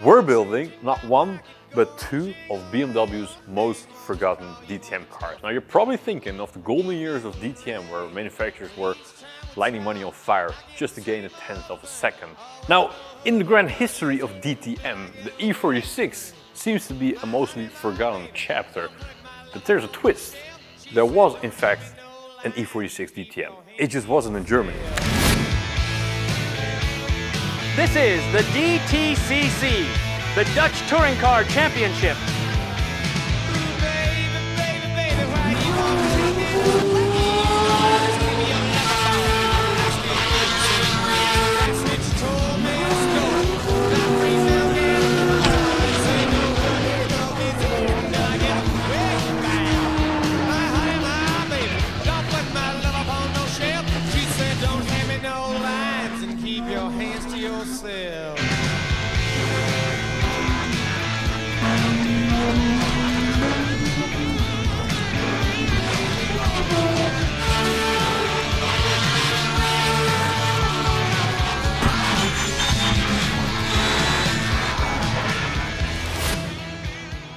We're building not one, but two of BMW's most forgotten DTM cars. Now you're probably thinking of the golden years of DTM where manufacturers were lighting money on fire just to gain a tenth of a second. Now, in the grand history of DTM, the E46 seems to be a mostly forgotten chapter, but there's a twist. There was, in fact, an E46 DTM. It just wasn't in Germany. This is the DTCC, the Dutch Touring Car Championship.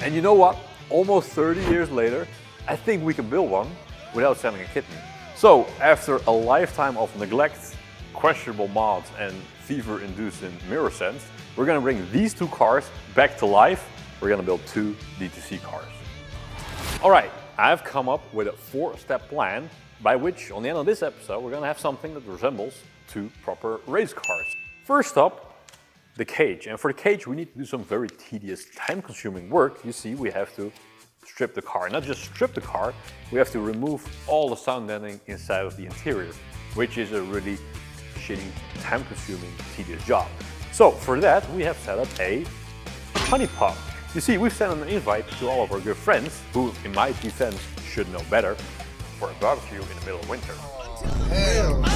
And you know what? Almost 30 years later, I think we can build one without selling a kidney. So after a lifetime of neglect, questionable mods and fever-inducing mirror sense, we're gonna bring these two cars back to life. We're gonna build two DTC cars. All right, I've come up with a 4-step plan by which, on the end of this episode, we're gonna have something that resembles two proper race cars. First up, the cage. And for the cage, we need to do some very tedious, time-consuming work. You see, we have to strip the car. Not just strip the car, we have to remove all the sound deadening inside of the interior, which is a really shitty, time-consuming, tedious job. So for that, we have set up a honey pot. You see, we've sent an invite to all of our good friends, who, in my defense, should know better, for a barbecue in the middle of winter. Hell no.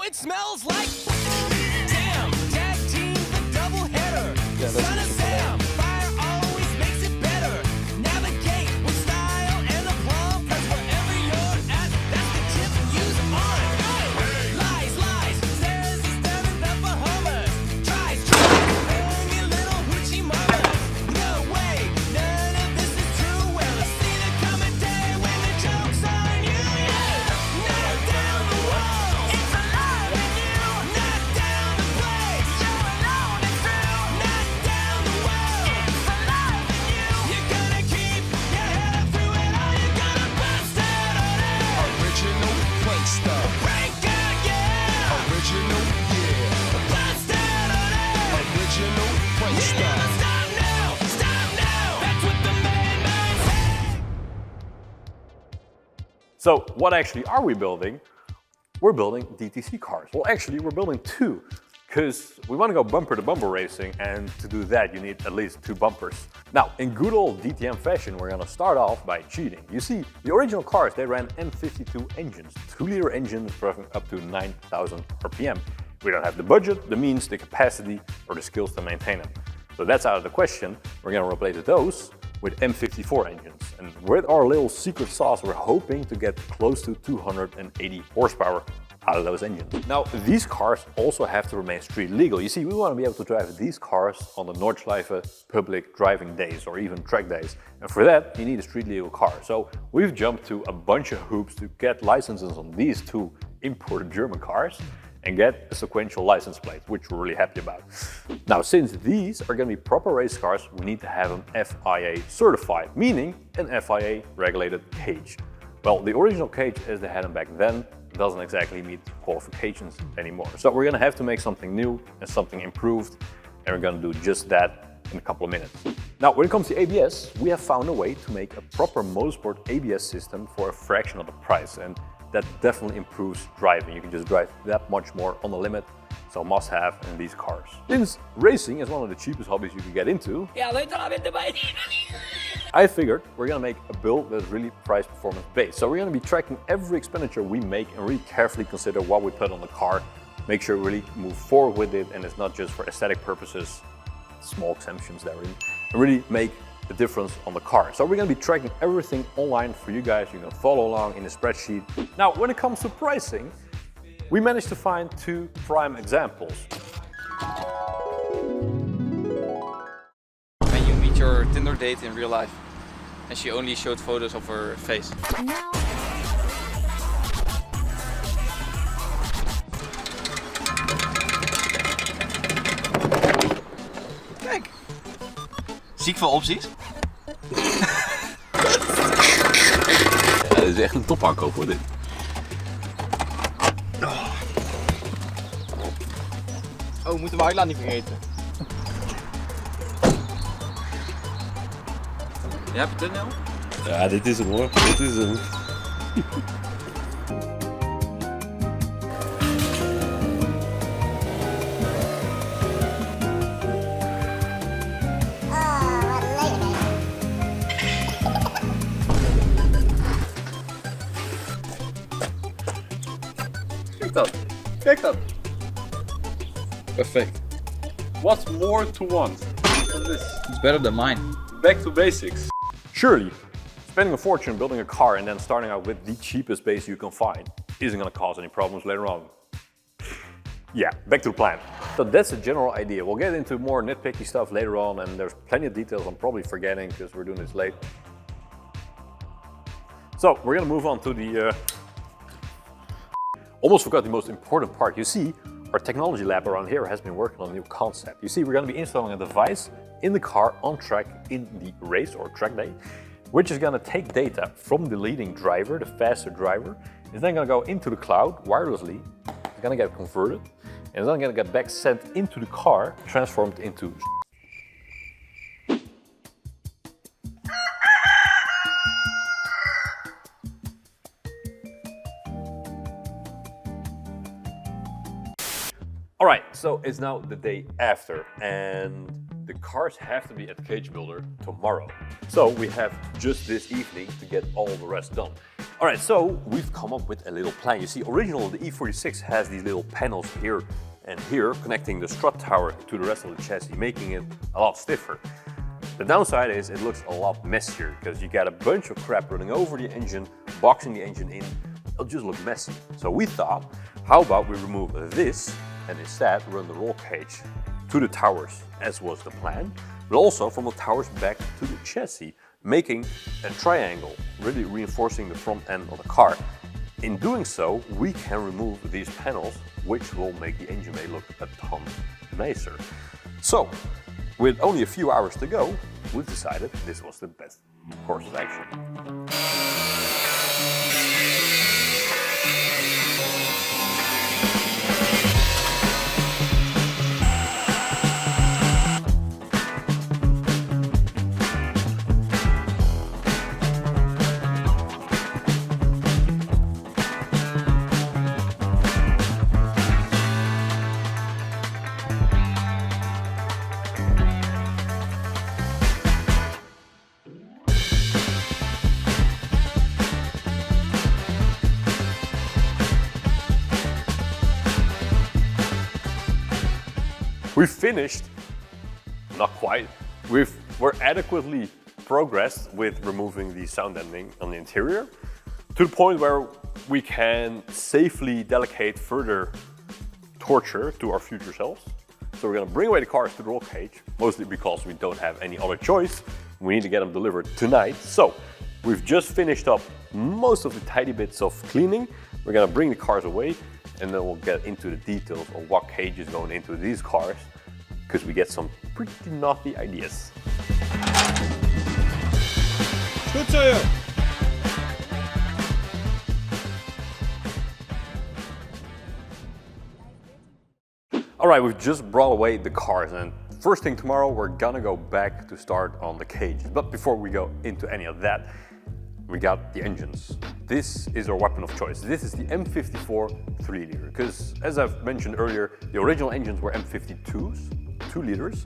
It smells like damn, tag team the double header. Son of Sam, fire always makes it better. Navigate with style and aplomb, cause wherever you're at, that's the tip use on. Lies, says he's down in the Bahamas. Tries, bring your little hoochie mama. No way, none of this is true. Well, I've seen it come a day when the joke's on you. Knock down the wall, it's alive in you. Knock down the place, you're alone and through. Knock down the wall, it's alive in you. You're gonna keep your head up through it all. You're gonna bust out on it. Original plate stuff. Break out, yeah. Original, yeah. Bust out on it. Original plate You never stuff. stop now, stop now. That's what the man said. So what actually are we building? We're building DTC cars. Well, actually, we're building two, because we want to go bumper to bumper racing, and to do that, you need at least two bumpers. Now, in good old DTM fashion, we're going to start off by cheating. You see, the original cars, they ran M52 engines, 2-liter engines driving up to 9,000 RPM. We don't have the budget, the means, the capacity, or the skills to maintain them. So that's out of the question. We're going to replace those with M54 engines. And with our little secret sauce, we're hoping to get close to 280 horsepower out of those engines. Now, these cars also have to remain street legal. You see, we want to be able to drive these cars on the Nordschleife public driving days or even track days. And for that, you need a street legal car. So we've jumped to a bunch of hoops to get licenses on these two imported German cars. and get a sequential license plate, which we're really happy about. Now, since these are going to be proper race cars, we need to have them FIA certified, meaning an FIA regulated cage. Well, the original cage as they had them back then doesn't exactly meet qualifications anymore. So we're going to have to make something new and something improved, and we're going to do just that in a couple of minutes. Now, when it comes to ABS, we have found a way to make a proper motorsport ABS system for a fraction of the price, and that definitely improves driving. You can just drive that much more on the limit, so must have in these cars. Since racing is one of the cheapest hobbies you can get into, I figured we're gonna make a build that's really price performance based. So we're gonna be tracking every expenditure we make and really carefully consider what we put on the car, make sure we really move forward with it and it's not just for aesthetic purposes, small exemptions there, and really make the difference on the car. So we're gonna be tracking everything online for you guys. You can follow along in the spreadsheet. Now, when it comes to pricing, we managed to find two prime examples. When you meet your Tinder date in real life and she only showed photos of her face. Kijk! Zie ik veel opties? Ja, dit is echt een topaankoop hoor, dit. Oh, moeten we Ayla niet vergeten. Jij hebt het, Nel? Ja, dit is hem hoor. Dit is hem. Kijk dat. Kijk dat. Perfect. What's more to want than this? It's better than mine. Back to basics. Surely, spending a fortune building a car and then starting out with the cheapest base you can find isn't going to cause any problems later on. Yeah, back to the plan. So that's the general idea. We'll get into more nitpicky stuff later on, and there's plenty of details I'm probably forgetting because we're doing this late. So we're going to move on to the... Almost forgot the most important part. You see, our technology lab around here has been working on a new concept. You see, we're going to be installing a device in the car on track in the race or track day, which is going to take data from the leading driver, the faster driver. It's then going to go into the cloud wirelessly. It's going to get converted, and it's then going to get back sent into the car, transformed into. All right, so it's now the day after, and the cars have to be at Cage Builder tomorrow. So we have just this evening to get all the rest done. All right, so we've come up with a little plan. You see, originally the E46 has these little panels here and here connecting the strut tower to the rest of the chassis, making it a lot stiffer. The downside is it looks a lot messier because you got a bunch of crap running over the engine, boxing the engine in. It'll just look messy. So we thought, how about we remove this and instead run the roll cage to the towers, as was the plan, but also from the towers back to the chassis, making a triangle, really reinforcing the front end of the car. In doing so, we can remove these panels, which will make the engine bay look a ton nicer. So, with only a few hours to go, we've decided this was the best course of action. We finished, not quite, we're adequately progressed with removing the sound deadening on the interior to the point where we can safely delegate further torture to our future selves. So we're gonna bring away the cars to the roll cage, mostly because we don't have any other choice. We need to get them delivered tonight. So we've just finished up most of the tidy bits of cleaning. We're gonna bring the cars away and then we'll get into the details of what cage is going into these cars, because we get some pretty naughty ideas. Goed zo, joh. All right, we've just brought away the cars, and first thing tomorrow we're gonna go back to start on the cages. But before we go into any of that, we got the engines. This is our weapon of choice. This is the M54 3-liter, because as I've mentioned earlier, the original engines were M52s, 2 liters,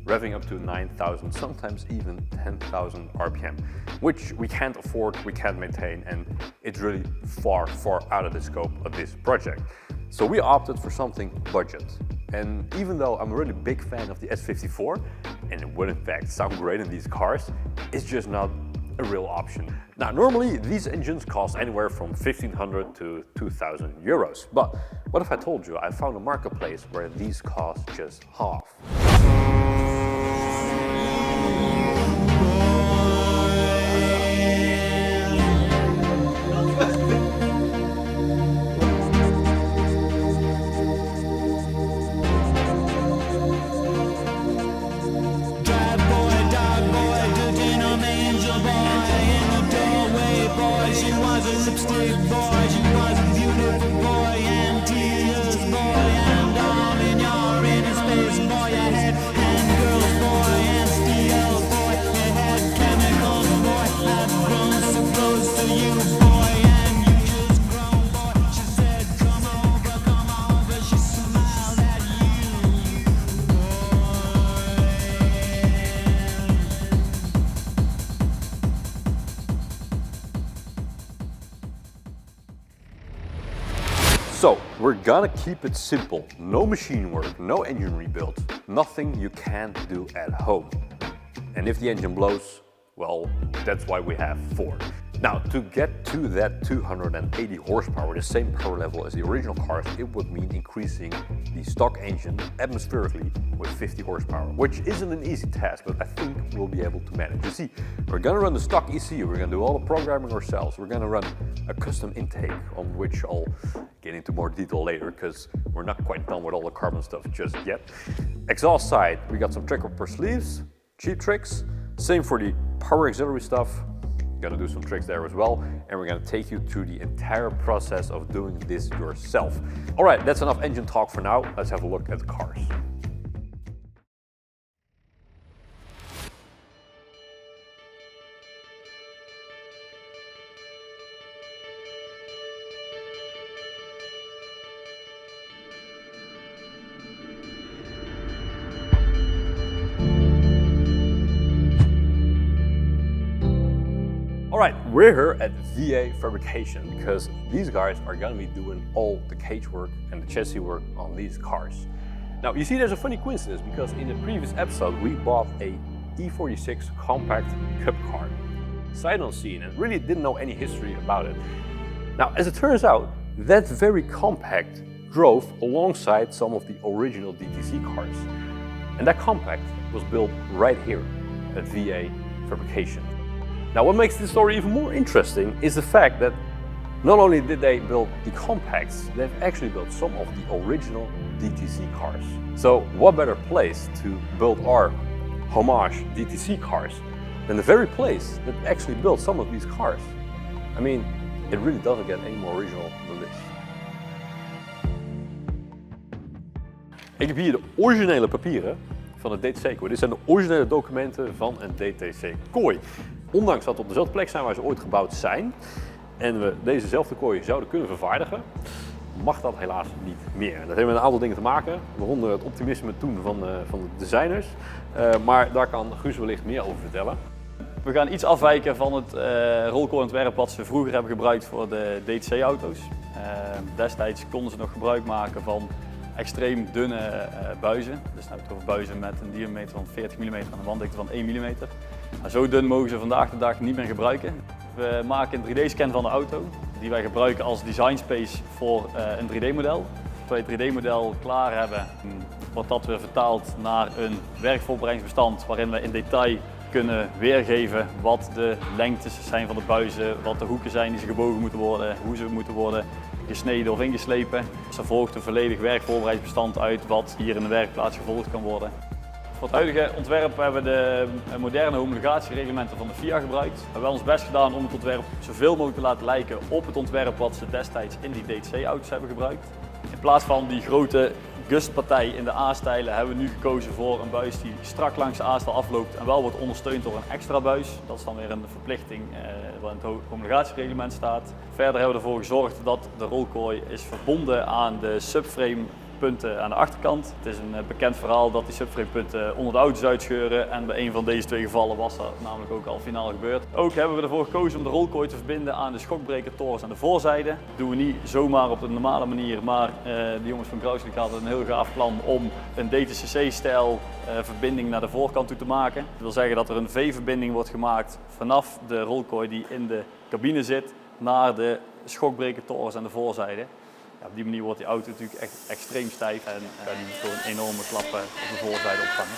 revving up to 9,000, sometimes even 10,000 RPM, which we can't afford, we can't maintain, and it's really far, far out of the scope of this project. So we opted for something budget. And even though I'm a really big fan of the S54, and it would in fact sound great in these cars, it's just not a real option. Now, normally these engines cost anywhere from 1,500 to 2,000 euros. But what if I told you I found a marketplace where these cost just half? So, we're gonna keep it simple. No machine work, no engine rebuild, nothing you can't do at home. And if the engine blows, well, that's why we have 4. Now, to get to that 280 horsepower, the same power level as the original cars, it would mean increasing the stock engine atmospherically with 50 horsepower, which isn't an easy task, but I think we'll be able to manage. You see, we're gonna run the stock ECU, we're gonna do all the programming ourselves, we're gonna run a custom intake on which I'll get into more detail later, because we're not quite done with all the carbon stuff just yet. Exhaust side, we got some trick upper sleeves, cheap tricks, same for the power auxiliary stuff. Gonna do some tricks there as well, and we're gonna take you through the entire process of doing this yourself. All right, that's enough engine talk for now. Let's have a look at the cars. All right, we're here at VA Fabrication because these guys are gonna be doing all the cage work and the chassis work on these cars. Now, you see there's a funny coincidence because in the previous episode, we bought a E46 compact cup car. Sight unseen and really didn't know any history about it. Now, as it turns out, that very compact drove alongside some of the original DTC cars. And that compact was built right here at VA Fabrication. Now, what makes this story even more interesting is the fact that not only did they build the compacts, they've actually built some of the original DTC cars. So what better place to build our homage DTC cars than the very place that actually built some of these cars? I mean, it really doesn't get any more original than this. Ik heb hier de originele papieren van het DTC-kooi. Dit zijn de originele documenten van een DTC-kooi. Ondanks dat we op dezelfde plek zijn waar ze ooit gebouwd zijn en we dezezelfde kooi zouden kunnen vervaardigen, mag dat helaas niet meer. Dat heeft met een aantal dingen te maken, waaronder het optimisme toen van de designers. Maar daar kan Guus wellicht meer over vertellen. We gaan iets afwijken van het rolkooiontwerp wat ze vroeger hebben gebruikt voor de DTC-auto's. Destijds konden ze nog gebruik maken van extreem dunne buizen. Dus nou, over buizen met een diameter van 40 mm en een wanddikte van 1 mm. Nou, zo dun mogen ze vandaag de dag niet meer gebruiken. We maken een 3D-scan van de auto, die wij gebruiken als design space voor een 3D-model. Als wij het 3D-model klaar hebben, wordt dat weer vertaald naar een werkvoorbereidingsbestand waarin we in detail kunnen weergeven wat de lengtes zijn van de buizen, wat de hoeken zijn die ze gebogen moeten worden, hoe ze moeten worden gesneden of ingeslepen. Ze volgt een volledig werkvoorbereidsbestand uit wat hier in de werkplaats gevolgd kan worden. Voor het huidige ontwerp hebben we de moderne homologatiereglementen van de FIA gebruikt. We hebben ons best gedaan om het ontwerp zoveel mogelijk te laten lijken op het ontwerp wat ze destijds in die DTC-auto's hebben gebruikt. In plaats van die grote gustpartij in de A-stijlen hebben we nu gekozen voor een buis die strak langs de A-stijl afloopt en wel wordt ondersteund door een extra buis. Dat is dan weer een verplichting wat in het homologatiereglement staat. Verder hebben we ervoor gezorgd dat de rolkooi is verbonden aan de subframe punten aan de achterkant. Het is een bekend verhaal dat die subframepunten onder de auto's uitscheuren en bij een van deze twee gevallen was dat namelijk ook al finaal gebeurd. Ook hebben we ervoor gekozen om de rolkooi te verbinden aan de schokbrekertorens aan de voorzijde. Dat doen we niet zomaar op de normale manier, maar de jongens van GRAUSLICK hadden een heel gaaf plan om een DTCC-stijl verbinding naar de voorkant toe te maken. Dat wil zeggen dat er een V-verbinding wordt gemaakt vanaf de rolkooi die in de cabine zit naar de schokbrekertorens aan de voorzijde. Ja, op die manier wordt die auto natuurlijk echt extreem stijf en kan die gewoon enorme klappen op de voorzijde opvangen.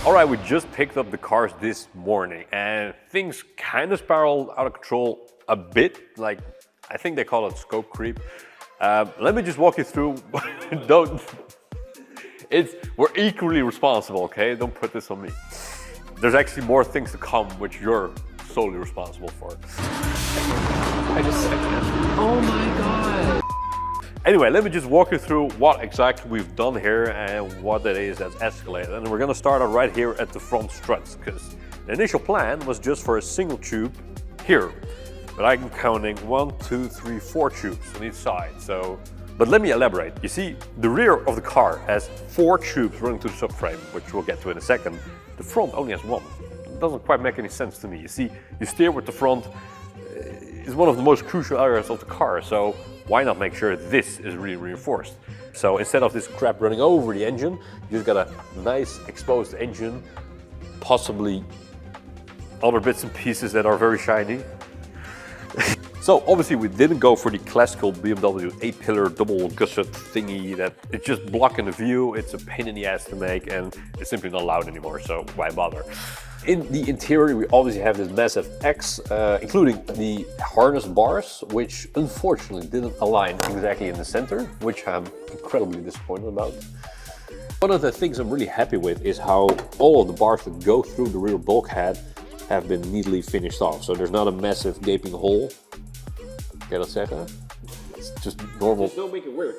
Alright, we just picked up the cars this morning and things kind of spiraled out of control a bit, like I think they call it scope creep. Let me just walk you through. We're equally responsible, okay? Don't put this on me. There's actually more things to come which you're solely responsible for. Oh my god. Anyway, let me just walk you through what exactly we've done here and what it is that's escalated. And we're gonna start out right here at the front struts, because the initial plan was just for a single tube here. but I'm counting 1, 2, 3, 4 tubes on each side. So, but let me elaborate. You see, the rear of the car has 4 tubes running to the subframe, which we'll get to in a second. The front only has 1. It doesn't quite make any sense to me. You see, you steer with the front. It's one of the most crucial areas of the car, so why not make sure this is really reinforced? So instead of this crap running over the engine, you just got a nice exposed engine, possibly other bits and pieces that are very shiny. So obviously we didn't go for the classical BMW 8-pillar double gusset thingy that it's just blocking the view, it's a pain in the ass to make, and it's simply not allowed anymore, so why bother? In the interior we obviously have this massive X, including the harness bars, which unfortunately didn't align exactly in the center, which I'm incredibly disappointed about. One of the things I'm really happy with is how all of the bars that go through the rear bulkhead have been neatly finished off, so there's not a massive gaping hole. Okay, let's say that. It's just normal. Just don't make it weird.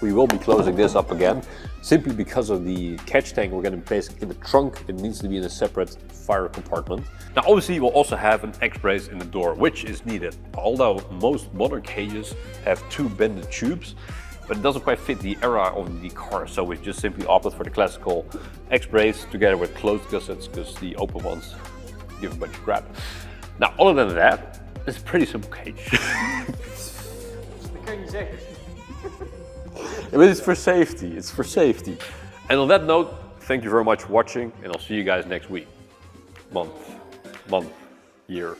We will be closing this up again, simply because of the catch tank we're going to place in the trunk. It needs to be in a separate fire compartment. Now obviously we'll also have an X-brace in the door, which is needed. Although most modern cages have 2 bended tubes, but it doesn't quite fit the era of the car, so we just simply opted for the classical X-brace together with closed gussets, because the open ones give a bunch of crap. Now other than that, it's a pretty simple cage. But it's for safety, it's for safety. And on that note, thank you very much for watching, and I'll see you guys next week. Month, year.